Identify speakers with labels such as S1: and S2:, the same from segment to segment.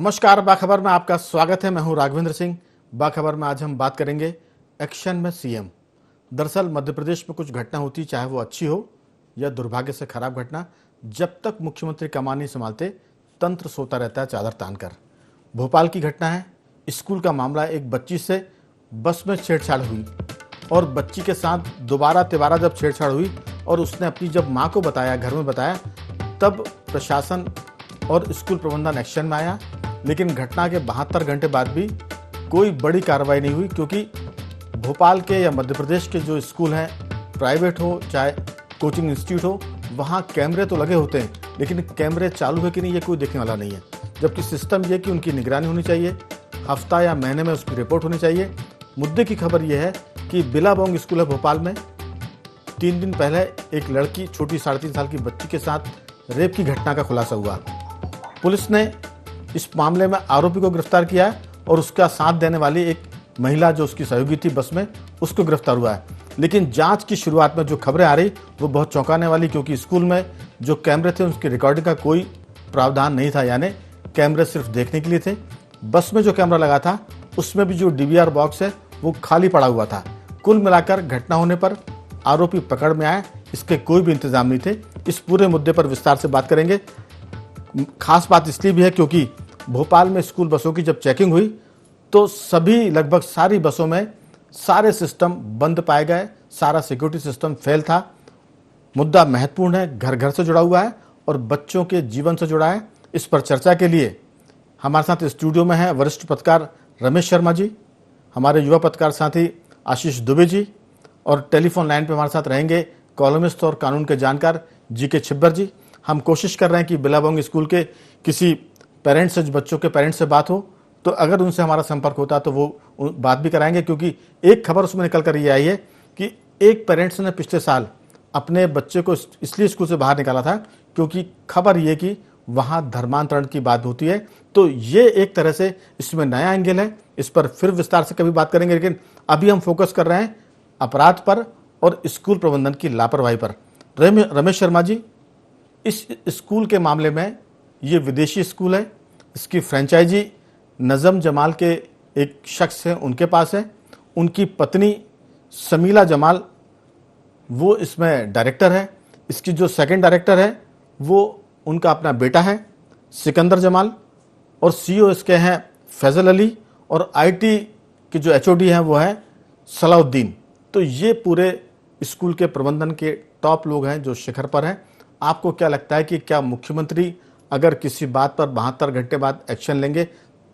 S1: नमस्कार, बाखबर में आपका स्वागत है। मैं हूं राघवेंद्र सिंह। बाखबर में आज हम बात करेंगे एक्शन में सीएम। दरअसल मध्य प्रदेश में कुछ घटना होती, चाहे वो अच्छी हो या दुर्भाग्य से खराब घटना, जब तक मुख्यमंत्री कमान नहीं संभालते तंत्र सोता रहता है चादर तानकर। भोपाल की घटना है, स्कूल का मामला। एक बच्ची से बस में छेड़छाड़ हुई और बच्ची के साथ दोबारा तिबारा जब छेड़छाड़ हुई और उसने अपनी जब माँ को बताया, घर में बताया, तब प्रशासन और स्कूल प्रबंधन एक्शन में आया। लेकिन घटना के 72 घंटे बाद भी कोई बड़ी कार्रवाई नहीं हुई, क्योंकि भोपाल के या मध्य प्रदेश के जो स्कूल हैं, प्राइवेट हो चाहे कोचिंग इंस्टीट्यूट हो, वहाँ कैमरे तो लगे होते हैं, लेकिन कैमरे चालू है कि नहीं ये कोई देखने वाला नहीं है। जबकि सिस्टम ये कि उनकी निगरानी होनी चाहिए, हफ्ता या महीने में उसकी रिपोर्ट होनी चाहिए। मुद्दे की खबर यह है कि बिलाबोंग स्कूल है भोपाल में, 3 दिन पहले एक लड़की, छोटी 3.5 साल की बच्ची के साथ रेप की घटना का खुलासा हुआ। पुलिस ने इस मामले में आरोपी को गिरफ्तार किया है और उसका साथ देने वाली एक महिला जो उसकी सहयोगी थी बस में, उसको गिरफ्तार हुआ है। लेकिन जांच की शुरुआत में जो खबरें आ रही वो बहुत चौंकाने वाली, क्योंकि स्कूल में जो कैमरे थे उसकी रिकॉर्डिंग का कोई प्रावधान नहीं था, यानी कैमरे सिर्फ देखने के लिए थे। बस में जो कैमरा लगा था उसमें भी जो डीवीआर बॉक्स है वो खाली पड़ा हुआ था। कुल मिलाकर घटना होने पर आरोपी पकड़ में आए, इसके कोई भी इंतजाम नहीं थे। इस पूरे मुद्दे पर विस्तार से बात करेंगे। खास बात इसलिए भी है क्योंकि भोपाल में स्कूल बसों की जब चेकिंग हुई तो सभी, लगभग सारी बसों में सारे सिस्टम बंद पाए गए, सारा सिक्योरिटी सिस्टम फेल था। मुद्दा महत्वपूर्ण है, घर घर से जुड़ा हुआ है और बच्चों के जीवन से जुड़ा है। इस पर चर्चा के लिए हमारे साथ स्टूडियो में है वरिष्ठ पत्रकार रमेश शर्मा जी, हमारे युवा पत्रकार साथी आशीष दुबे जी, और टेलीफोन लाइन पर हमारे साथ रहेंगे कॉलमिस्ट और कानून के जानकार जीके छिब्बर जी। हम कोशिश कर रहे हैं कि बिलाबोंग स्कूल के किसी पेरेंट्स से, बच्चों के पेरेंट्स से बात हो, तो अगर उनसे हमारा संपर्क होता तो वो बात भी कराएंगे, क्योंकि एक खबर उसमें निकल कर ये आई है कि एक पेरेंट्स ने पिछले साल अपने बच्चे को इसलिए स्कूल से बाहर निकाला था क्योंकि खबर ये कि वहाँ धर्मांतरण की बात होती है। तो ये एक तरह से इसमें नया एंगल है, इस पर फिर विस्तार से कभी बात करेंगे। लेकिन अभी हम फोकस कर रहे हैं अपराध पर और स्कूल प्रबंधन की लापरवाही पर। रमेश शर्मा जी, इस स्कूल के मामले में, ये विदेशी स्कूल है, इसकी फ्रेंचाइजी नज़म जमाल के एक शख्स हैं उनके पास है। उनकी पत्नी समीला जमाल वो इसमें डायरेक्टर है। इसकी जो सेकंड डायरेक्टर है वो उनका अपना बेटा है सिकंदर जमाल, और सीईओ इसके हैं फैजल अली, और आईटी के जो एचओडी हैं वो है सलाउद्दीन। तो ये पूरे स्कूल के प्रबंधन के टॉप लोग हैं जो शिखर पर हैं। आपको क्या लगता है कि क्या मुख्यमंत्री अगर किसी बात पर 72 घंटे बाद एक्शन लेंगे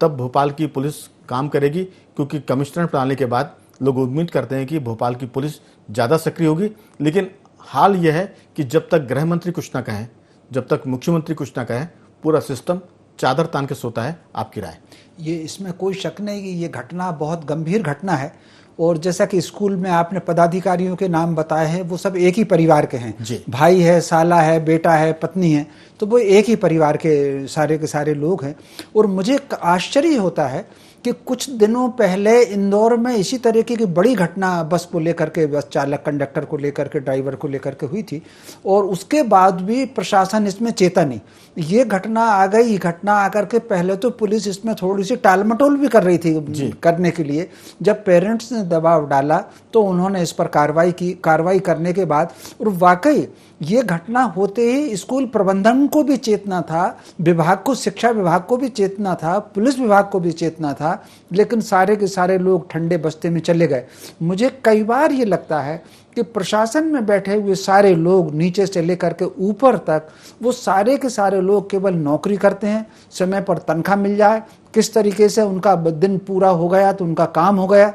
S1: तब भोपाल की पुलिस काम करेगी? क्योंकि कमिश्नर प्रणाली के बाद लोग उम्मीद करते हैं कि भोपाल की पुलिस ज़्यादा सक्रिय होगी। लेकिन हाल यह है कि जब तक गृह मंत्री कुछ ना कहें, जब तक मुख्यमंत्री कुछ ना कहें, पूरा सिस्टम चादर तान के सोता है। आपकी राय?
S2: ये इसमें कोई शक नहीं कि ये घटना बहुत गंभीर घटना है, और जैसा कि स्कूल में आपने पदाधिकारियों के नाम बताए हैं, वो सब एक ही परिवार के हैं
S1: जी।
S2: भाई है, साला है, बेटा है, पत्नी है, तो वो एक ही परिवार के सारे लोग हैं। और मुझे आश्चर्य होता है कि कुछ दिनों पहले इंदौर में इसी तरीके की बड़ी घटना बस को लेकर के, बस चालक कंडक्टर को लेकर के, ड्राइवर को लेकर के हुई थी, और उसके बाद भी प्रशासन इसमें चेता नहीं। ये घटना आ गई, घटना आकर के पहले तो पुलिस इसमें थोड़ी सी टालमटोल भी कर रही थी करने के लिए। जब पेरेंट्स ने दबाव डाला तो उन्होंने इस पर कार्रवाई की। कार्रवाई करने के बाद, और वाकई ये घटना होते ही स्कूल प्रबंधन को भी चेतना था, विभाग को, शिक्षा विभाग को भी चेतना था, पुलिस विभाग को भी चेतना था, लेकिन सारे के सारे लोग ठंडे बस्ते में चले गए। मुझे कई बार ये लगता है कि प्रशासन में बैठे हुए सारे लोग, नीचे से लेकर के ऊपर तक, वो सारे के सारे लोग केवल नौकरी करते हैं, समय पर तनख्वाह मिल जाए, किस तरीके से उनका दिन पूरा हो गया तो उनका काम हो गया।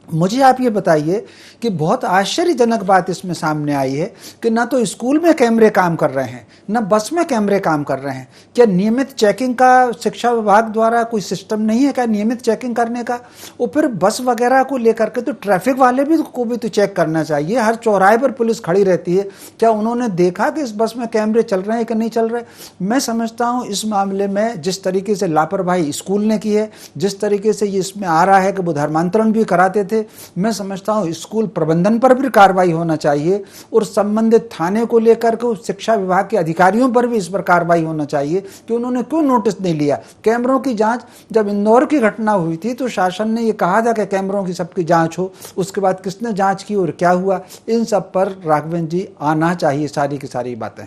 S2: मुझे आप ये बताइए कि बहुत आश्चर्यजनक बात इसमें सामने आई है कि ना तो स्कूल में कैमरे काम कर रहे हैं, ना बस में कैमरे काम कर रहे हैं। क्या नियमित चेकिंग का शिक्षा विभाग द्वारा कोई सिस्टम नहीं है क्या नियमित चेकिंग करने का? और फिर बस वगैरह को लेकर के तो ट्रैफिक वाले भी को भी तो चेक करना चाहिए। हर चौराहे पर पुलिस खड़ी रहती है, क्या उन्होंने देखा कि इस बस में कैमरे चल रहे हैं कि नहीं चल रहे? मैं समझता हूँ इस मामले में जिस तरीके से लापरवाही स्कूल ने की है, जिस तरीके से ये इसमें आ रहा है कि वो धर्मांतरण भी कराते थे, थे। मैं समझता हूँ स्कूल प्रबंधन पर भी कार्रवाई होना चाहिए और संबंधित थाने को लेकर के उस शिक्षा विभाग के अधिकारियों पर भी इस पर कार्रवाई होना चाहिए कि उन्होंने क्यों नोटिस नहीं लिया। कैमरों की जांच, जब इंदौर की घटना हुई थी तो शासन ने ये कहा था कि कैमरों की सबकी जांच हो, उसके बाद किसने जांच की और क्या हुआ, इन सब पर राघवेंद्र जी आना चाहिए सारी की सारी बातें।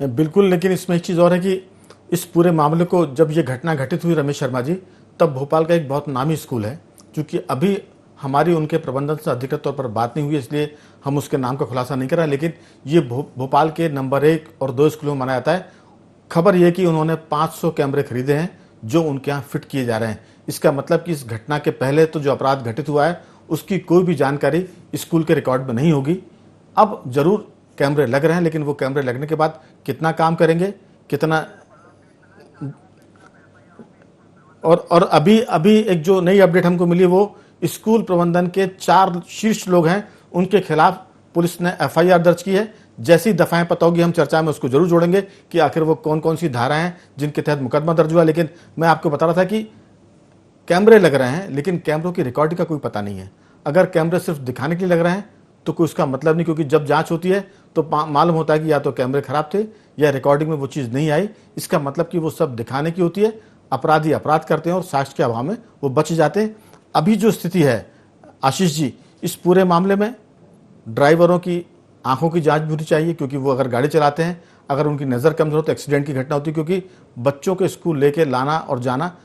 S1: बिल्कुल, लेकिन इसमें एक चीज़ और है कि इस पूरे मामले को जब ये घटना घटित हुई रमेश शर्मा जी, तब भोपाल का एक बहुत नामी स्कूल है, क्योंकि अभी हमारी उनके प्रबंधन से अधिकृत तौर पर बात नहीं हुई, इसलिए हम उसके नाम का खुलासा नहीं कर रहे हैं, लेकिन ये भोपाल के नंबर 1 और 2 स्कूलों में माना जाता है। खबर यह कि उन्होंने 500 कैमरे खरीदे हैं जो उनके यहाँ फिट किए जा रहे हैं। इसका मतलब कि इस घटना के पहले तो जो अपराध घटित हुआ है उसकी कोई भी जानकारी स्कूल के रिकॉर्ड में नहीं होगी। अब जरूर कैमरे लग रहे हैं, लेकिन वो कैमरे लगने के बाद कितना काम करेंगे, कितना, और अभी एक जो नई अपडेट हमको मिली वो स्कूल प्रबंधन के 4 शीर्ष लोग हैं, उनके खिलाफ पुलिस ने एफआईआर दर्ज की है। जैसी दफाएं पता होगी हम चर्चा में उसको जरूर जोड़ेंगे कि आखिर वो कौन कौन सी धाराएं हैं जिनके तहत मुकदमा दर्ज हुआ। लेकिन मैं आपको बता रहा था कि कैमरे लग रहे हैं, लेकिन कैमरों की रिकॉर्डिंग का कोई पता नहीं है। अगर कैमरे सिर्फ दिखाने के लिए लग रहे हैं तो कोई उसका मतलब नहीं, क्योंकि जब जांच होती है तो मालूम होता है कि या तो कैमरे खराब थे या रिकॉर्डिंग में वो चीज़ नहीं आई। इसका मतलब कि वो सब दिखाने की होती है, अपराधी अपराध करते हैं और साक्ष्य के अभाव में वो बच जाते हैं। अभी जो स्थिति है आशीष जी, इस पूरे मामले में ड्राइवरों की आंखों की जांच भी होनी चाहिए, क्योंकि वो अगर गाड़ी चलाते हैं, अगर उनकी नज़र कमजोर हो तो एक्सीडेंट की घटना होती है, क्योंकि बच्चों के स्कूल लेके लाना और जाना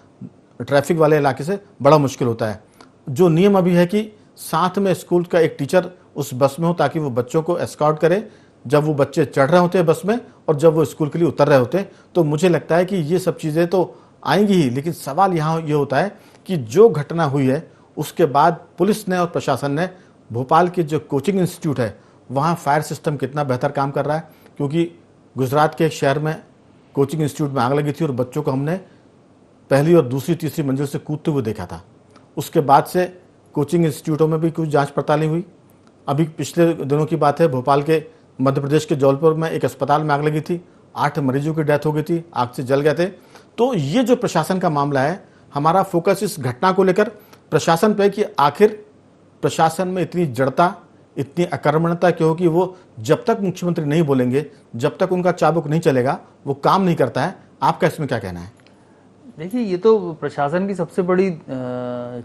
S1: ट्रैफिक वाले इलाके से बड़ा मुश्किल होता है। जो नियम अभी है कि साथ में स्कूल का एक टीचर उस बस में हो ताकि वो बच्चों को एस्कॉर्ट करे जब वो बच्चे चढ़ रहे होते हैं बस में और जब वो स्कूल के लिए उतर रहे होते हैं। तो मुझे लगता है कि ये सब चीज़ें तो आएंगी ही, लेकिन सवाल यहाँ ये होता है कि जो घटना हुई है उसके बाद पुलिस ने और प्रशासन ने भोपाल के जो कोचिंग इंस्टीट्यूट है वहाँ फायर सिस्टम कितना बेहतर काम कर रहा है, क्योंकि गुजरात के एक शहर में कोचिंग इंस्टीट्यूट में आग लगी थी और बच्चों को हमने पहली और दूसरी तीसरी मंजिल से कूदते हुए देखा था। उसके बाद से कोचिंग इंस्टीट्यूटों में भी कुछ जांच पड़ताल नहीं हुई। अभी पिछले दिनों की बात है, भोपाल के मध्य प्रदेश के जौलपुर में एक अस्पताल में आग लगी थी, 8 मरीजों की डेथ हो गई थी, आग से जल गए थे। तो ये जो प्रशासन का मामला है, हमारा फोकस इस घटना को लेकर प्रशासन पे कि आखिर प्रशासन में इतनी जड़ता, इतनी आक्रमणता क्यों कि वो जब तक मुख्यमंत्री नहीं बोलेंगे, जब तक उनका चाबुक नहीं चलेगा, वो काम नहीं करता है। आपका इसमें क्या कहना है?
S3: देखिए, ये तो प्रशासन की सबसे बड़ी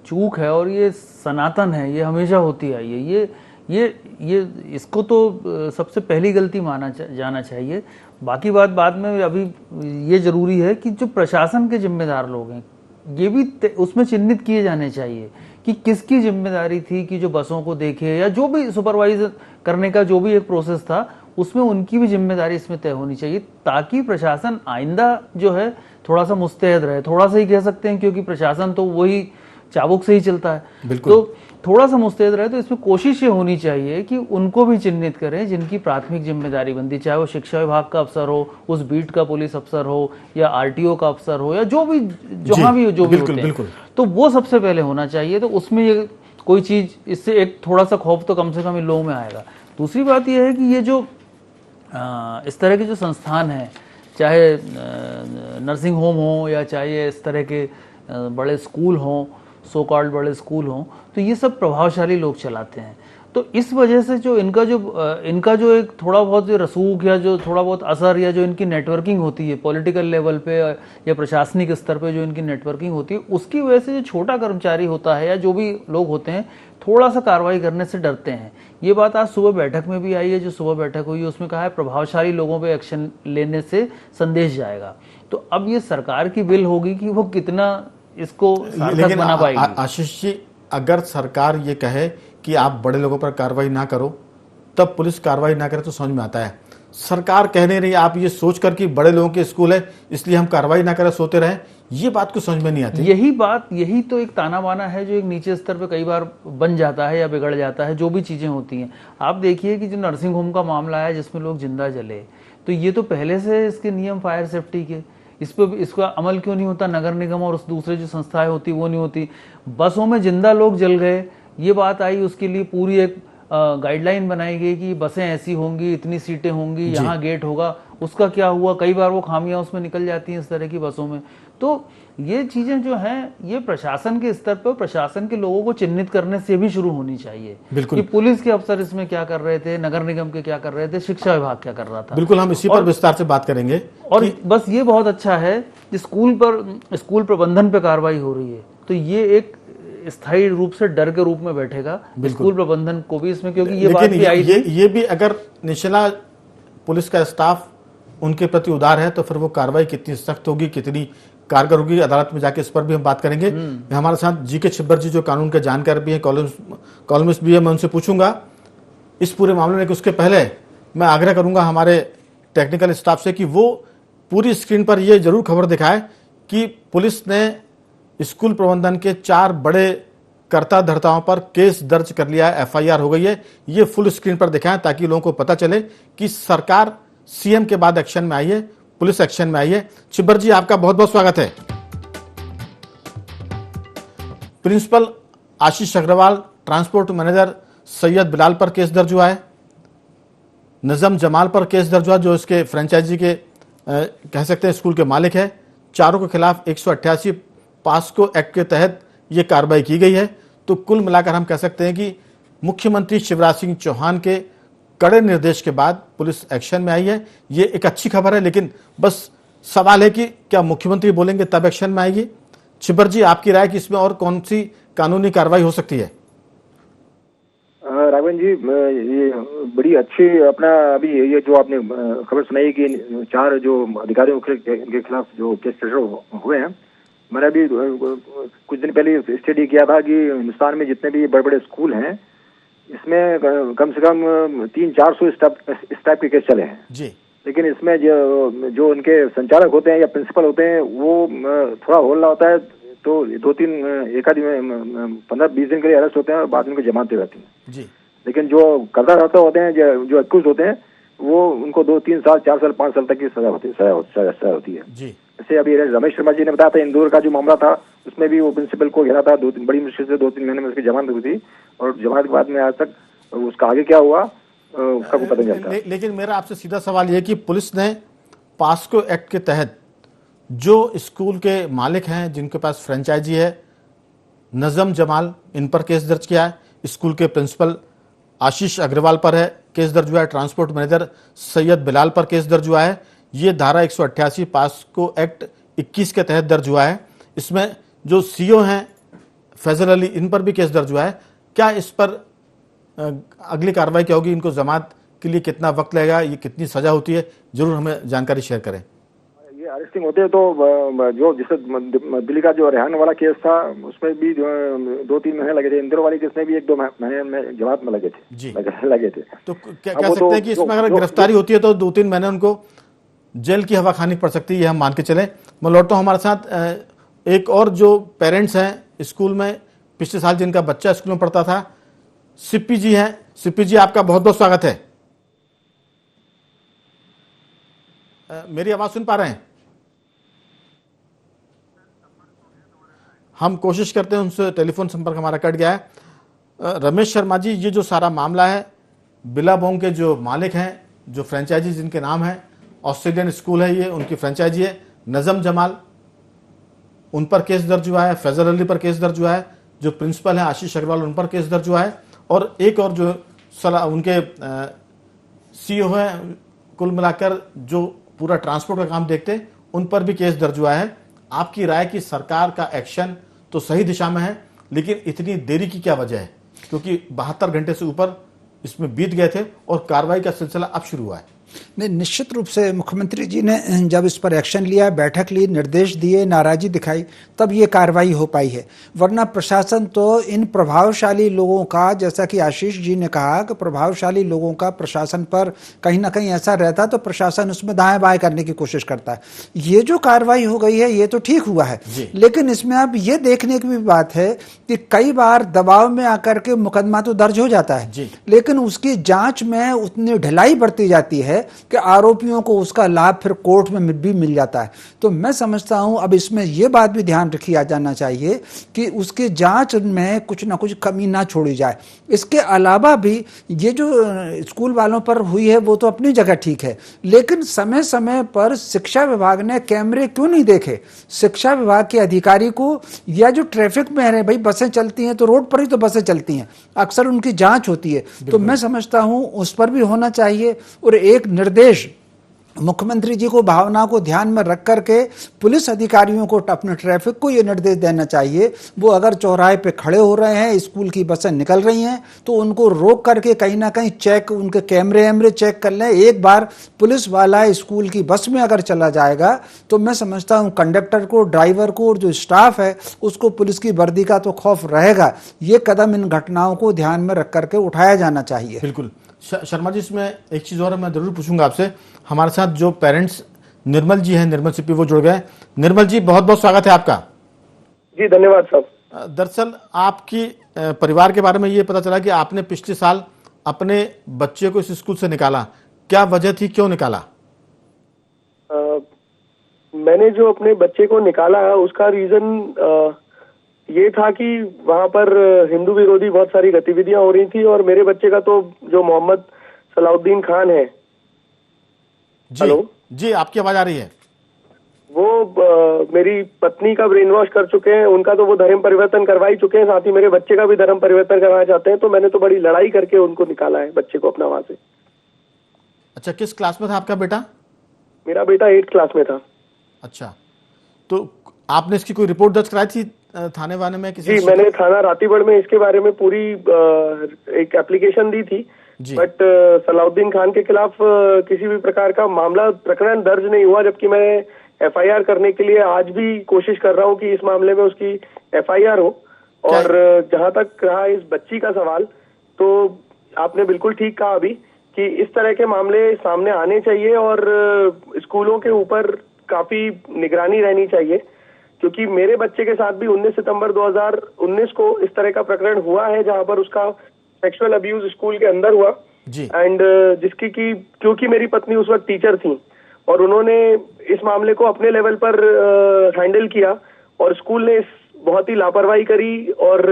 S3: चूक है और ये सनातन है, ये हमेशा होती आई है। ये इसको तो सबसे पहली गलती माना जाना चाहिए। बाकी बात बाद में। अभी ये जरूरी है कि जो प्रशासन के जिम्मेदार लोग हैं ये भी उसमें चिन्हित किए जाने चाहिए कि किसकी जिम्मेदारी थी कि जो बसों को देखे या जो भी सुपरवाइज करने का जो भी एक प्रोसेस था उसमें उनकी भी जिम्मेदारी इसमें तय होनी चाहिए, ताकि प्रशासन आइंदा जो है थोड़ा सा मुस्तैद रहे। थोड़ा सा ही कह सकते हैं क्योंकि प्रशासन तो वही चाबुक से ही चलता है, तो थोड़ा सा मुस्तैद रहे। तो इसमें कोशिश ये होनी चाहिए कि उनको भी चिन्हित करें जिनकी प्राथमिक जिम्मेदारी बनती, चाहे वो शिक्षा विभाग का अफसर हो, उस बीट का पुलिस अफसर हो या आरटीओ का अफसर हो या जो भी जहां भी जो भी होते हैं, तो वो सबसे पहले होना चाहिए। तो उसमें ये कोई चीज, इससे एक थोड़ा सा खौफ तो कम से कम इन लोगों में आएगा। दूसरी बात यह है कि ये जो इस तरह के जो संस्थान हैं, चाहे नर्सिंग होम हो या चाहे इस तरह के बड़े स्कूल हों, सो कॉल्ड बड़े स्कूल हों, तो ये सब प्रभावशाली लोग चलाते हैं। तो इस वजह से जो इनका जो एक थोड़ा बहुत जो रसूख या जो थोड़ा बहुत असर या जो इनकी नेटवर्किंग होती है पॉलिटिकल लेवल पे या प्रशासनिक स्तर पे जो इनकी नेटवर्किंग होती है, उसकी वजह से जो छोटा कर्मचारी होता है या जो भी लोग होते हैं थोड़ा सा कार्रवाई करने से डरते हैं। ये बात आज सुबह बैठक में भी आई है, जो सुबह बैठक हुई है उसमें कहा है प्रभावशाली लोगों पे एक्शन लेने से संदेश जाएगा। तो अब ये सरकार की विल होगी कि वो कितना इसको सार्थक बना पाएगी।
S1: आशीष जी, अगर सरकार ये कहे कि आप बड़े लोगों पर कार्रवाई ना करो, तब पुलिस कार्रवाई ना करे तो समझ में आता है। सरकार कह नहीं रही, आप ये सोचकर कि बड़े लोगों के स्कूल है इसलिए हम कार्रवाई ना करें, सोते रहें, ये बात को समझ में नहीं आती।
S3: यही तो एक ताना बाना है जो एक नीचे स्तर पे कई बार बन जाता है या बिगड़ जाता है, जो भी चीजें होती हैं। आप देखिए कि जो नर्सिंग होम का मामला है जिसमें लोग जिंदा जले, तो ये तो पहले से इसके नियम फायर सेफ्टी के, इसका अमल क्यों नहीं होता? नगर निगम और उस दूसरे जो संस्थाएं होती वो नहीं होती। बसों में जिंदा लोग जल गए, ये बात आई, उसके लिए पूरी एक गाइडलाइन बनाई गई कि बसें ऐसी होंगी, इतनी सीटें होंगी, यहाँ गेट होगा, उसका क्या हुआ, कई बार वो खामियां उसमें निकल जाती हैं इस तरह की बसों में। तो ये चीजें जो हैं ये प्रशासन के स्तर पर, प्रशासन के लोगों को चिन्हित करने से भी शुरू होनी चाहिए।
S1: बिल्कुल।
S3: कि पुलिस के अफसर इसमें क्या कर रहे थे, नगर निगम के क्या कर रहे थे, शिक्षा विभाग क्या कर रहा था।
S1: बिल्कुल, हम इसी पर विस्तार से बात करेंगे।
S3: और बस ये बहुत अच्छा है कि स्कूल प्रबंधन पे कार्रवाई हो रही है, तो ये एक स्थायी रूप से डर के रूप में बैठेगा स्कूल प्रबंधन को भी इसमें, क्योंकि ये बात भी आई थी।
S1: ये भी अगर निचला पुलिस का स्टाफ उनके प्रति उदार है तो फिर वो कार्रवाई कितनी सख्त होगी, कितनी कारगर होगी, अदालत में जाके इस पर भी हम बात करेंगे। हमारे साथ जी के छिब्बर जी जो कानून के जानकार भी हैं, कॉलमिस्ट भी है, मैं उनसे पूछूंगा इस पूरे मामले में। कि उसके पहले मैं आग्रह करूंगा हमारे टेक्निकल स्टाफ से कि वो पूरी स्क्रीन पर ये जरूर खबर दिखाए कि पुलिस ने स्कूल प्रबंधन के 4 बड़े कर्ता धर्ताओं पर केस दर्ज कर लिया है, एफआईआर हो गई है। ये फुल स्क्रीन पर दिखाएं ताकि लोगों को पता चले कि सरकार सीएम के बाद एक्शन में आई है, पुलिस एक्शन में आई है। छिब्बर जी, आपका बहुत बहुत स्वागत है। प्रिंसिपल आशीष अग्रवाल, ट्रांसपोर्ट मैनेजर सैयद बिलाल पर केस दर्ज हुआ है, नजम जमाल पर केस दर्ज हुआ जो इसके फ्रेंचाइजी के कह सकते हैं स्कूल के मालिक है। चारों के खिलाफ 188 पास्को एक्ट के तहत ये कार्रवाई की गई है। तो कुल मिलाकर हम कह सकते हैं कि मुख्यमंत्री शिवराज सिंह चौहान के कड़े निर्देश के बाद पुलिस एक्शन में आई है। ये एक अच्छी खबर है, लेकिन बस सवाल है कि क्या मुख्यमंत्री बोलेंगे तब एक्शन में आएगी? छिब्बर जी, आपकी राय कि इसमें और कौन सी कानूनी कार्रवाई हो सकती है?
S4: राघवन जी, ये बड़ी अच्छी अपना अभी ये जो आपने खबर सुनाई कि 4 जो अधिकारियों के खिलाफ जो केस रजिस्टर हुए हैं, मैंने अभी कुछ दिन पहले स्टडी किया था कि हिंदुस्तान में जितने भी बड़े बड़े स्कूल हैं इसमें कम से कम 300-400 इस टाइप के केस चले हैं
S1: जी।
S4: लेकिन इसमें जो उनके संचालक होते हैं या प्रिंसिपल होते हैं वो थोड़ा होल्ला होता है, तो 2-3 एक आदि में 15-20 दिन के लिए अरेस्ट होते हैं और बाद में उनको जमानतें रहती हैं
S1: जी।
S4: लेकिन जो कर्ता धर्ता होते हैं, जो एक्यूज होते हैं, वो उनको 2-3 साल, 4 साल, 5 साल तक की सजा होती है
S1: जी।
S4: जैसे अभी रमेश शर्मा जी ने बताया था इंदौर का जो मामला था, उसमें भी वो प्रिंसिपल को घेरा था, बड़ी मुश्किल से 2-3 महीने में उसकी जमानत हुई थी और जमानत के बाद में आज तक उसका आगे क्या हुआ उसका कोई पता नहीं चलता।
S1: लेकिन मेरा आपसे सीधा सवाल यह कि पुलिस ने पास्को एक्ट के तहत जो स्कूल के मालिक हैं, जिनके पास फ्रेंचाइजी है, नजम जमाल, इन पर केस दर्ज किया है। स्कूल के प्रिंसिपल आशीष अग्रवाल पर है केस दर्ज हुआ है। ट्रांसपोर्ट मैनेजर सैयद बिलाल पर केस दर्ज हुआ है। ये धारा 188 पास्को एक्ट 21 के तहत दर्ज हुआ है। इसमें जो सीओ हैं फैजल अली, इन पर भी केस दर्ज हुआ है। क्या इस पर अगली कार्रवाई क्या होगी? इनको जमानत के लिए कितना वक्त लगेगा? ये कितनी सजा होती है? जरूर हमें जानकारी शेयर करें।
S4: ये अरेस्टिंग होते हैं तो जो जैसे दिल्ली का जो रेहान वाला केस था उसमें भी 2-3 महीने लगे थे। इंदौर वाले केस में भी 1-2 महीने में जमानत में लगे थे।
S1: तो कह सकते हैं कि इसमें अगर गिरफ्तारी होती है तो 2-3 महीने उनको जेल की हवा खानी पड़ सकती है, हम मान के चले। मैं लौटता हूँ हमारे साथ एक और जो पेरेंट्स हैं स्कूल में, पिछले साल जिनका बच्चा स्कूल में पढ़ता था, सिप्पी जी हैं। सिप्पी जी, आपका बहुत बहुत स्वागत है। मेरी आवाज सुन पा रहे हैं? हम कोशिश करते हैं, उनसे टेलीफोन संपर्क हमारा कट गया है। रमेश शर्मा जी, ये जो सारा मामला है, बिलाबोंग के जो मालिक हैं, जो फ्रेंचाइजी जिनके नाम है, ऑस्ट्रेलियन स्कूल है, ये उनकी फ्रेंचाइजी है। नजम जमाल, उन पर केस दर्ज हुआ है। फैजल अली पर केस दर्ज हुआ है। जो प्रिंसिपल है आशीष अग्रवाल, उन पर केस दर्ज हुआ है। और एक और जो उनके सीईओ है, कुल मिलाकर जो पूरा ट्रांसपोर्ट का काम देखते हैं, उन पर भी केस दर्ज हुआ है। आपकी राय कि सरकार का एक्शन तो सही दिशा में है, लेकिन इतनी देरी की क्या वजह है? क्योंकि 72 घंटे से ऊपर इसमें बीत गए थे और कार्रवाई का सिलसिला अब शुरू हुआ है।
S2: नहीं, निश्चित रूप से मुख्यमंत्री जी ने जब इस पर एक्शन लिया, बैठक ली, निर्देश दिए, नाराजी दिखाई, तब ये कार्रवाई हो पाई है। वरना प्रशासन तो इन प्रभावशाली लोगों का, जैसा कि आशीष जी ने कहा कि प्रभावशाली लोगों का प्रशासन पर कहीं ना कहीं ऐसा रहता तो प्रशासन उसमें दाएं बाएं करने की कोशिश करता है। ये जो कार्रवाई हो गई है ये तो ठीक हुआ है, लेकिन इसमें अब ये देखने की भी बात है कि कई बार दबाव में आकर के मुकदमा तो दर्ज हो जाता है, लेकिन उसकी जांच में उतनी ढिलाई बरती जाती है है कि आरोपियों को उसका लाभ फिर कोर्ट में भी मिल जाता है। तो मैं समझता हूं अब इसमें यह बात भी ध्यान रखी जाना चाहिए कि उसकी जांच में कुछ ना कुछ कमी ना छोड़ी जाए। इसके अलावा भी ये जो स्कूल वालों पर हुई है वो तो अपनी जगह ठीक है, लेकिन समय समय पर शिक्षा विभाग ने कैमरे क्यों नहीं देखे? शिक्षा विभाग के अधिकारी को, या जो ट्रैफिक में है, भाई बसें चलती हैं तो रोड पर ही तो बसें चलती हैं, अक्सर उनकी जांच होती है, तो मैं समझता हूं उस पर भी होना चाहिए। और एक निर्देश मुख्यमंत्री जी को भावना को ध्यान में रख करके पुलिस अधिकारियों को, अपने ट्रैफिक को यह निर्देश देना चाहिए, वो अगर चौराहे पे खड़े हो रहे हैं, स्कूल की बसें निकल रही हैं, तो उनको रोक करके कहीं ना कहीं चेक, उनके कैमरे चेक कर लें। एक बार पुलिस वाला स्कूल की बस में अगर चला जाएगा तो मैं समझता हूं कंडक्टर को, ड्राइवर को और जो स्टाफ है उसको पुलिस की वर्दी का तो खौफ रहेगा। ये कदम इन घटनाओं को ध्यान में रख करके उठाया जाना चाहिए।
S1: बिल्कुल। शर्मा जी, इसमें एक चीज़ और मैं जरूर पूछूंगा आपसे। हमारे साथ जो पेरेंट्स निर्मल जी हैं, निर्मल सिप्पी, वो जुड़ गए। निर्मल जी, बहुत बहुत स्वागत है आपका।
S5: जी धन्यवाद साहब।
S1: दरअसल आपकी परिवार के बारे में ये पता चला कि आपने पिछले साल अपने बच्चे को इस स्कूल से निकाला, क्या वजह थी, क्यों निकाला?
S5: मैंने जो अपने बच्चे को निकाला उसका रीजन ये था कि वहां पर हिंदू विरोधी बहुत सारी गतिविधियां हो रही थी, और मेरे बच्चे का तो जो मोहम्मद सलाउद्दीन खान है,
S1: जी
S5: हेलो
S1: जी, आपकी आवाज आ रही है।
S5: वो मेरी पत्नी का ब्रेन वॉश कर चुके हैं, उनका तो वो धर्म परिवर्तन करवा ही चुके हैं, साथ ही मेरे बच्चे का भी धर्म परिवर्तन करवाना चाहते हैं। तो मैंने तो बड़ी लड़ाई करके उनको निकाला है, बच्चे को अपना वहां से।
S1: अच्छा, किस क्लास में था आपका बेटा?
S5: मेरा बेटा 8th क्लास में था।
S1: अच्छा, तो आपने इसकी कोई रिपोर्ट दर्ज कराई थी थाने वाने में? किसी
S5: जी, मैंने थाना रातीगढ़ में इसके बारे में पूरी एक एप्लीकेशन दी थी, बट सलाउद्दीन खान के खिलाफ किसी भी प्रकार का मामला, प्रकरण दर्ज नहीं हुआ, जबकि मैं FIR करने के लिए आज भी कोशिश कर रहा हूं कि इस मामले में उसकी FIR हो। और जहां तक रहा इस बच्ची का सवाल, तो आपने बिल्कुल ठीक कहा अभी कि इस तरह के मामले सामने आने चाहिए और स्कूलों के ऊपर काफी निगरानी रहनी चाहिए, क्योंकि मेरे बच्चे के साथ भी 19 सितंबर 2019 को इस तरह का प्रकरण हुआ है, जहां पर उसका सेक्सुअल अब्यूज स्कूल के अंदर हुआ। एंड जिसकी की, क्योंकि मेरी पत्नी उस वक्त टीचर थी और उन्होंने इस मामले को अपने लेवल पर हैंडल किया, और स्कूल ने बहुत ही लापरवाही करी, और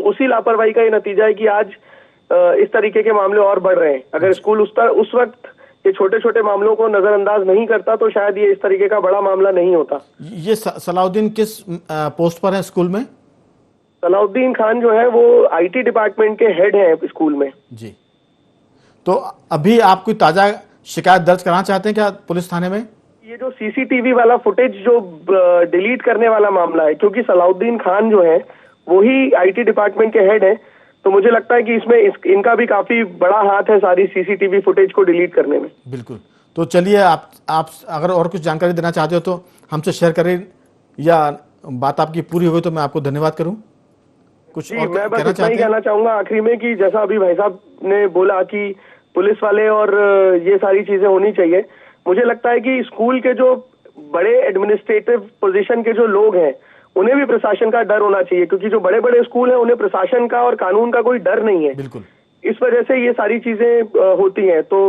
S5: उसी लापरवाही का ये नतीजा है कि आज इस तरीके के मामले और बढ़ रहे हैं। अगर स्कूल उस वक्त ये छोटे छोटे मामलों को नजरअंदाज नहीं करता तो शायद ये इस तरीके का बड़ा मामला नहीं होता।
S1: ये सलाउद्दीन किस पोस्ट पर है स्कूल में?
S5: सलाउद्दीन खान जो है वो IT डिपार्टमेंट के हेड हैं स्कूल में।
S1: जी, तो अभी आप कोई ताजा शिकायत दर्ज कराना चाहते हैं क्या पुलिस थाने में?
S5: ये जो CCTV वाला फुटेज जो डिलीट करने वाला मामला है, क्योंकि सलाउद्दीन खान जो है वो ही IT डिपार्टमेंट के हेड हैं, तो मुझे लगता है कि इसमें इनका भी काफी बड़ा हाथ है सारी CCTV फुटेज को डिलीट करने में।
S1: बिल्कुल। तो चलिए, आप अगर और कुछ जानकारी देना चाहते हो तो हमसे शेयर करें, या बात आपकी पूरी हो गई तो मैं आपको धन्यवाद करूं। कुछ और
S5: मैं बस इतना ही कहना चाहूंगा आखिरी में कि जैसा अभी भाई साहब ने बोला कि पुलिस वाले और ये सारी चीजें होनी चाहिए, मुझे लगता है कि स्कूल के जो बड़े एडमिनिस्ट्रेटिव पोजीशन के जो लोग हैं उन्हें भी प्रशासन का डर होना चाहिए, क्योंकि जो बड़े बड़े स्कूल हैं उन्हें प्रशासन का और कानून का कोई डर नहीं है।
S1: बिल्कुल,
S5: इस वजह से ये सारी चीजें होती हैं। तो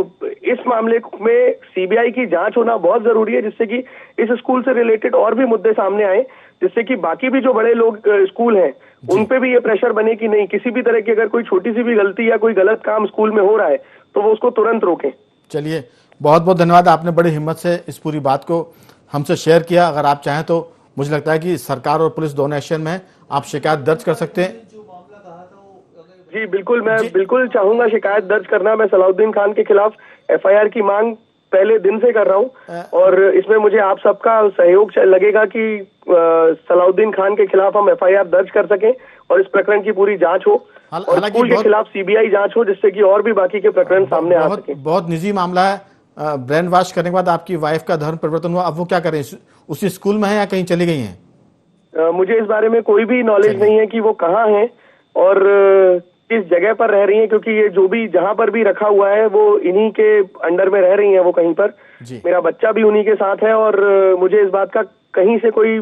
S5: इस मामले में CBI की जांच होना बहुत जरूरी है, जिससे कि इस स्कूल से रिलेटेड और भी मुद्दे सामने आए, जिससे कि बाकी भी जो बड़े लोग स्कूल हैं उन पे भी ये प्रेशर बने कि नहीं, किसी भी तरह की अगर कोई छोटी सी भी गलती या कोई गलत काम स्कूल में हो रहा है तो वो उसको तुरंत रोकें।
S1: चलिए, बहुत बहुत धन्यवाद, आपने बड़ी हिम्मत से इस पूरी बात को हमसे शेयर किया। अगर आप चाहें तो मुझे लगता है कि सरकार और पुलिस दोनों एक्शन में आप शिकायत दर्ज कर सकते हैं।
S5: जी बिल्कुल, मैं बिल्कुल चाहूंगा शिकायत दर्ज करना। मैं सलाउद्दीन खान के खिलाफ FIR की मांग पहले दिन से कर रहा हूं, और इसमें मुझे आप सबका सहयोग लगेगा कि सलाउद्दीन खान के खिलाफ हम FIR दर्ज कर सकें और इस प्रकरण की पूरी जांच हो, और स्कूल के खिलाफ CBI जांच हो, जिससे कि और भी बाकी के प्रकरण सामने आ सके।
S1: बहुत निजी मामला है। ब्रेन वॉश करने के बाद आपकी वाइफ का धर्म परिवर्तन हुआ, अब वो क्या करें? उसी स्कूल में है या कहीं चली गई हैं?
S5: मुझे इस बारे में कोई भी नॉलेज नहीं है कि वो कहाँ हैं और किस जगह पर रह रही हैं, क्योंकि ये जो भी जहां पर भी रखा हुआ है वो इन्हीं के अंडर में रह रही हैं, वो कहीं पर। मेरा बच्चा भी उन्हीं के साथ है, और मुझे इस बात का कहीं से कोई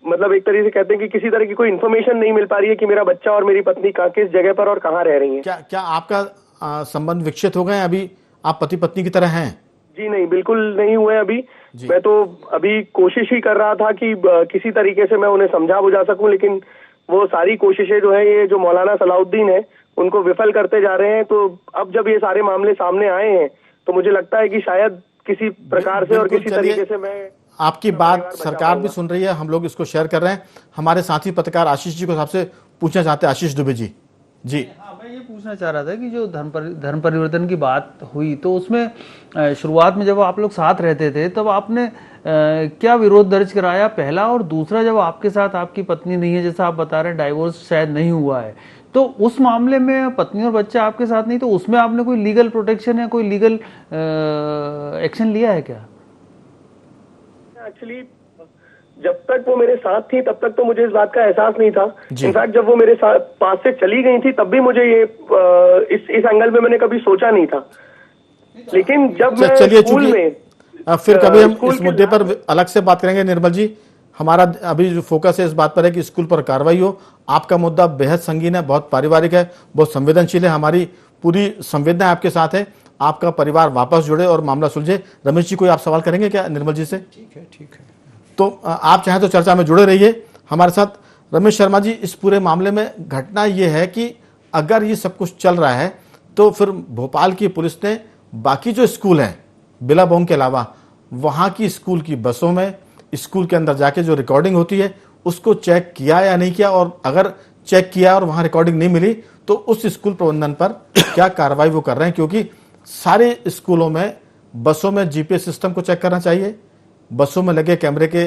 S5: मतलब एक तरीके से कहते हैं कि किसी तरह की कोई इन्फॉर्मेशन नहीं मिल पा रही है कि मेरा बच्चा और मेरी पत्नी किस जगह पर और कहाँ रह रही हैं।
S1: क्या आपका संबंध विकसित हो गए? अभी आप पति पत्नी की तरह हैं?
S5: जी नहीं, बिल्कुल नहीं हुए अभी। मैं तो अभी कोशिश ही कर रहा था कि किसी तरीके से मैं उन्हें समझा बुझा सकूं, लेकिन वो सारी कोशिशें जो है ये जो मौलाना सलाउद्दीन है उनको विफल करते जा रहे हैं। तो अब जब ये सारे मामले सामने आए हैं तो मुझे लगता है कि शायद किसी प्रकार से और किसी तरीके से मैं
S1: आपकी बात सरकार भी सुन रही है, हम लोग इसको शेयर कर रहे हैं। हमारे साथी पत्रकार आशीष जी को आपसे पूछना चाहते हैं। आशीष दुबे जी। जी
S3: हाँ, मैं ये पूछना चाह रहा था कि जो धर्म परिवर्तन की बात हुई तो उसमें शुरुआत में जब आप लोग साथ रहते थे तब आपने क्या विरोध दर्ज कराया, पहला, और दूसरा जब आपके साथ आपकी पत्नी नहीं है, जैसा आप बता रहे हैं डाइवोर्स शायद नहीं हुआ है, तो उस मामले में पत्नी और बच्चे आपके साथ नहीं, तो उसमें आपने कोई लीगल प्रोटेक्शन या कोई लीगल एक्शन लिया है क्या?
S5: एक्चुअली जब तक वो मेरे साथ थी तब तक तो मुझे इस बात का एहसास नहीं था। इनफैक्ट जब वो मेरे साथ पास से चली गई थी तब भी मुझे ये इस एंगल में मैंने कभी सोचा नहीं था। लेकिन जब मैं स्कूल में
S1: फिर कभी हम इस मुद्दे पर अलग से बात करेंगे। निर्मल जी, हमारा अभी जो फोकस है इस बात पर है कि स्कूल पर कार्रवाई हो। आपका मुद्दा बेहद संगीन है, बहुत पारिवारिक है, बहुत संवेदनशील है। हमारी पूरी संवेदना आपके साथ है, आपका परिवार वापस जुड़े और मामला सुलझे। रमेश जी, कोई आप सवाल करेंगे क्या निर्मल जी से?
S2: ठीक है।
S1: तो आप चाहें तो चर्चा में जुड़े रहिए हमारे साथ। रमेश शर्मा जी, इस पूरे मामले में घटना यह है कि अगर ये सब कुछ चल रहा है तो फिर भोपाल की पुलिस ने बाकी जो स्कूल हैं बिलाबोंग के अलावा, वहाँ की स्कूल की बसों में, स्कूल के अंदर जाके जो रिकॉर्डिंग होती है उसको चेक किया या नहीं किया, और अगर चेक किया और वहाँ रिकॉर्डिंग नहीं मिली तो उस स्कूल प्रबंधन पर क्या कार्रवाई वो कर रहे हैं? क्योंकि सारे स्कूलों में बसों में जीपीएस सिस्टम को चेक करना चाहिए, बसों में लगे कैमरे के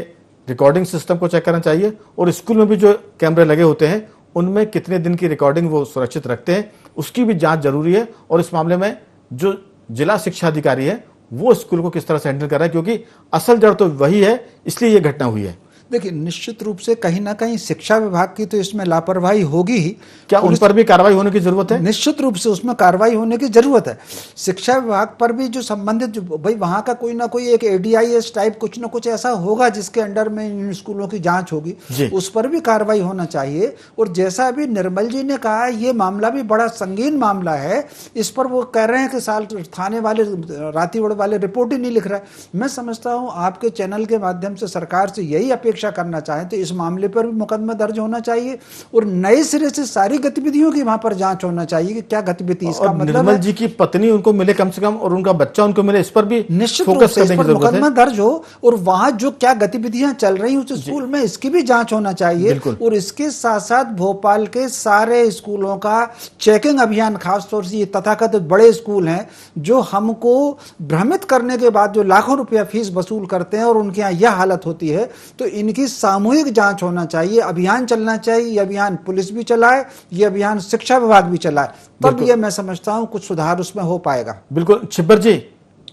S1: रिकॉर्डिंग सिस्टम को चेक करना चाहिए, और स्कूल में भी जो कैमरे लगे होते हैं उनमें कितने दिन की रिकॉर्डिंग वो सुरक्षित रखते हैं उसकी भी जांच जरूरी है। और इस मामले में जो जिला शिक्षा अधिकारी है वो स्कूल को किस तरह से हैंडल कर रहा है, क्योंकि असल जड़ तो वही है, इसलिए ये घटना हुई है।
S2: देखिए, निश्चित रूप से कहीं ना कहीं शिक्षा विभाग की तो इसमें लापरवाही होगी ही।
S1: क्या उन पर भी कार्रवाई होने की जरूरत है?
S2: निश्चित रूप से उसमें कार्रवाई होने की जरूरत है। शिक्षा विभाग पर भी जो संबंधित, जो भाई वहाँ का कोई ना कोई एक एडीआईएस टाइप कुछ ना कुछ ऐसा होगा जिसके अंडर में इन स्कूलों की जांच होगी, उस पर भी कार्रवाई होना चाहिए। और जैसा अभी निर्मल जी ने कहा, ये मामला भी बड़ा संगीन मामला है। इस पर वो कह रहे हैं कि साल थाने वाले, रातीवड़ वाले रिपोर्ट ही नहीं लिख रहा है। मैं समझता हूँ आपके चैनल के माध्यम से सरकार से यही अपेक्षा करना चाहें तो इस मामले पर भी मुकदमा दर्ज होना चाहिए और नए सिरे से सारी गतिविधियों की वहां पर जांच होना चाहिए कि क्या गतिविधि, इसका मतलब
S1: निर्मल जी की पत्नी उनको मिले कम से कम और उनका बच्चा उनको मिले, इस पर भी
S2: निश्चित रूप से इस पर मुकदमा दर्ज हो और वहां जो क्या गतिविधियां चल रही उस स्कूल में इसकी भी जांच होना चाहिए। और इसके साथ साथ भोपाल के सारे स्कूलों का चेकिंग अभियान, खासतौर से ये तथाकथित बड़े स्कूल हैं जो हमको भ्रमित करने के बाद जो लाखों रुपया फीस वसूल करते हैं और उनके यहाँ यह हालत होती है, तो इनकी सामूहिक जांच होना चाहिए, अभियान चलना चाहिए। ये अभियान पुलिस भी चलाए, ये अभियान शिक्षा विभाग भी चलाए, तब ये मैं समझता हूं कुछ सुधार उसमें हो पाएगा।
S1: बिल्कुल। छिब्बर जी,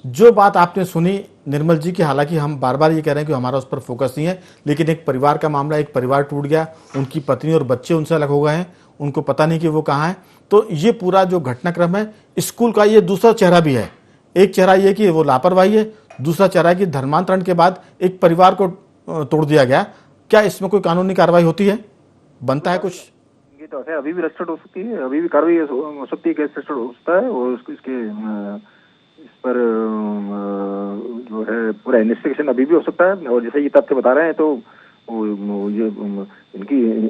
S1: जो बात आपने सुनी निर्मल जी की, हालांकि हम बार बार ये कह रहे हैं कि हमारा उस पर फोकस नहीं है, लेकिन एक परिवार का मामला, एक परिवार टूट गया, उनकी पत्नी और बच्चे उनसे अलग हो गए हैं, उनको पता नहीं कि वो कहाँ है। तो ये पूरा जो घटनाक्रम है स्कूल का, ये दूसरा चेहरा भी है। एक चेहरा ये कि वो लापरवाही है, दूसरा चेहरा है कि धर्मांतरण के बाद एक परिवार को तोड़ दिया गया। क्या इसमें कोई कानूनी कार्रवाई होती है, बनता है कुछ?
S4: ये तो है, अभी भी रजिस्टर्ड हो सकती है, अभी भी कार्रवाई हो सकती है, केस रजिस्टर्ड हो सकता है और इसके इस पर जो है पूरा इन्वेस्टिगेशन अभी भी हो सकता है। और जैसे ये तथ्य बता रहे हैं तो ये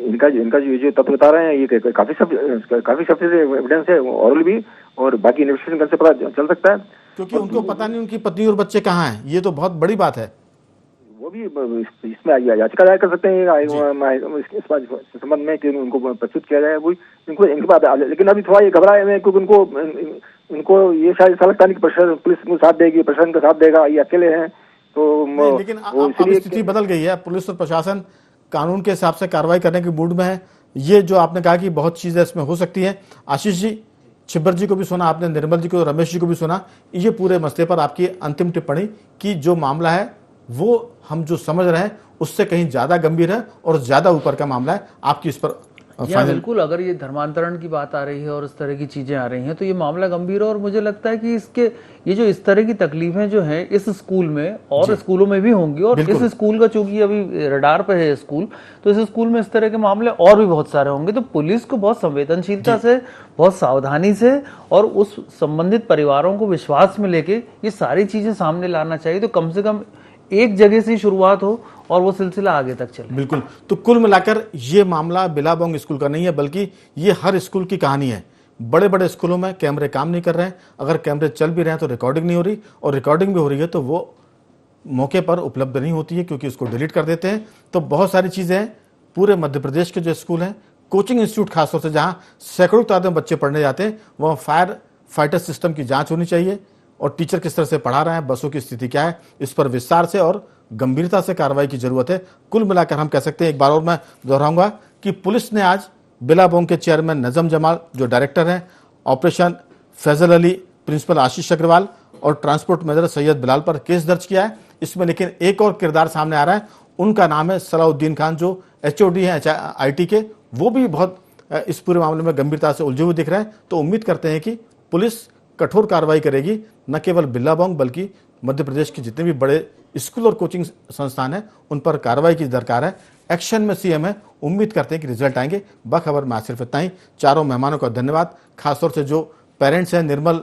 S4: इनका जो ये तथ्य बता रहे हैं ये काफी सफिशिएंट एविडेंस है ऑरल भी, और बाकी इन्वेस्टिगेशन से पता चल सकता है,
S1: क्योंकि उनको पता नहीं उनकी पत्नी और बच्चे कहाँ हैं। ये तो बहुत बड़ी बात है।
S4: वो भी इसमें याचिका दायर कर सकते हैं इस संबंध में कि उनको प्रस्तुत किया जाए, वो इनके बाद। लेकिन अभी थोड़ा ये घबराए हुए क्योंकि उनको ये शायद ऐसा लगता नहीं कि प्रशासन पुलिस को साथ देगी, प्रशासन का साथ देगा, ये अकेले हैं। तो
S1: लेकिन अब स्थिति बदल गई है, पुलिस और प्रशासन कानून के हिसाब से कार्रवाई करने के मूड में है। ये जो आपने कहा कि बहुत चीजें इसमें हो सकती है। आशीष जी, छिब्बर जी को भी सुना आपने, निर्मल जी को, रमेश जी को भी सुना। ये पूरे मसले पर आपकी अंतिम टिप्पणी कि जो मामला है वो हम जो समझ रहे हैं उससे कहीं ज्यादा गंभीर है और ज्यादा ऊपर का मामला है, आपकी इस पर
S3: जी हाँ, बिल्कुल। अगर ये धर्मांतरण की बात आ रही है और इस तरह की चीजें आ रही हैं तो ये मामला गंभीर है, और मुझे लगता है कि इसके ये जो इस तरह की तकलीफें जो हैं इस स्कूल में और स्कूलों में भी होंगी, और इस स्कूल का चूंकि अभी रडार पे है स्कूल, तो इस स्कूल में इस तरह के मामले और भी बहुत सारे होंगे। तो पुलिस को बहुत संवेदनशीलता से, बहुत सावधानी से और उस संबंधित परिवारों को विश्वास में लेके ये सारी चीजें सामने लाना चाहिए, तो कम से कम एक जगह से शुरुआत हो और वो सिलसिला आगे तक चले।
S1: बिल्कुल। तो कुल मिलाकर ये मामला बिलाबोंग स्कूल का नहीं है, बल्कि ये हर स्कूल की कहानी है। बड़े बड़े स्कूलों में कैमरे काम नहीं कर रहे हैं, अगर कैमरे चल भी रहे हैं तो रिकॉर्डिंग नहीं हो रही, और रिकॉर्डिंग भी हो रही है तो वो मौके पर उपलब्ध नहीं होती है क्योंकि उसको डिलीट कर देते हैं। तो बहुत सारी चीज़ें हैं। पूरे मध्य प्रदेश के जो स्कूल हैं, कोचिंग इंस्टीट्यूट खासतौर से जहाँ सैकड़ों तादाद में बच्चे पढ़ने जाते हैं, वहाँ फायर फाइटर सिस्टम की जाँच होनी चाहिए, और टीचर किस तरह से पढ़ा रहे हैं, बसों की स्थिति क्या है, इस पर विस्तार से और गंभीरता से कार्रवाई की जरूरत है। कुल मिलाकर हम कह सकते हैं, एक बार और मैं दोहराऊंगा कि पुलिस ने आज बिलाबोंग के चेयरमैन नजम जमाल, जो डायरेक्टर हैं, ऑपरेशन फैजल अली, प्रिंसिपल आशीष अग्रवाल और ट्रांसपोर्ट मैनेजर सैयद बिलाल पर केस दर्ज किया है। इसमें लेकिन एक और किरदार सामने आ रहा है, उनका नाम है सलाउद्दीन खान, जो HOD हैं IT के। वो भी बहुत इस पूरे मामले में गंभीरता से उलझे हुए दिख रहे हैं। तो उम्मीद करते हैं कि पुलिस कठोर कार्रवाई करेगी, न केवल बिलाबोंग बल्कि मध्य प्रदेश के जितने भी बड़े स्कूल और कोचिंग संस्थान हैं उन पर कार्रवाई की दरकार है। एक्शन में CM है, उम्मीद करते हैं कि रिजल्ट आएंगे। बखबर में आज सिर्फ इतना ही। चारों मेहमानों का धन्यवाद, खासतौर से जो पेरेंट्स हैं, निर्मल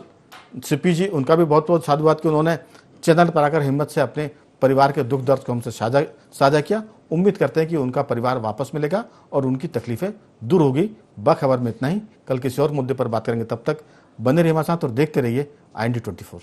S1: CP जी, उनका भी बहुत बहुत साधुवाद कि उन्होंने चैनल पर आकर हिम्मत से अपने परिवार के दुख दर्द को हमसे साझा किया। उम्मीद करते हैं कि उनका परिवार वापस मिलेगा और उनकी तकलीफें दूर होगी। बखबर में इतना ही। कल किसी और मुद्दे पर बात करेंगे, तब तक बने रहिए हमारे साथ और देखते रहिए IND 24।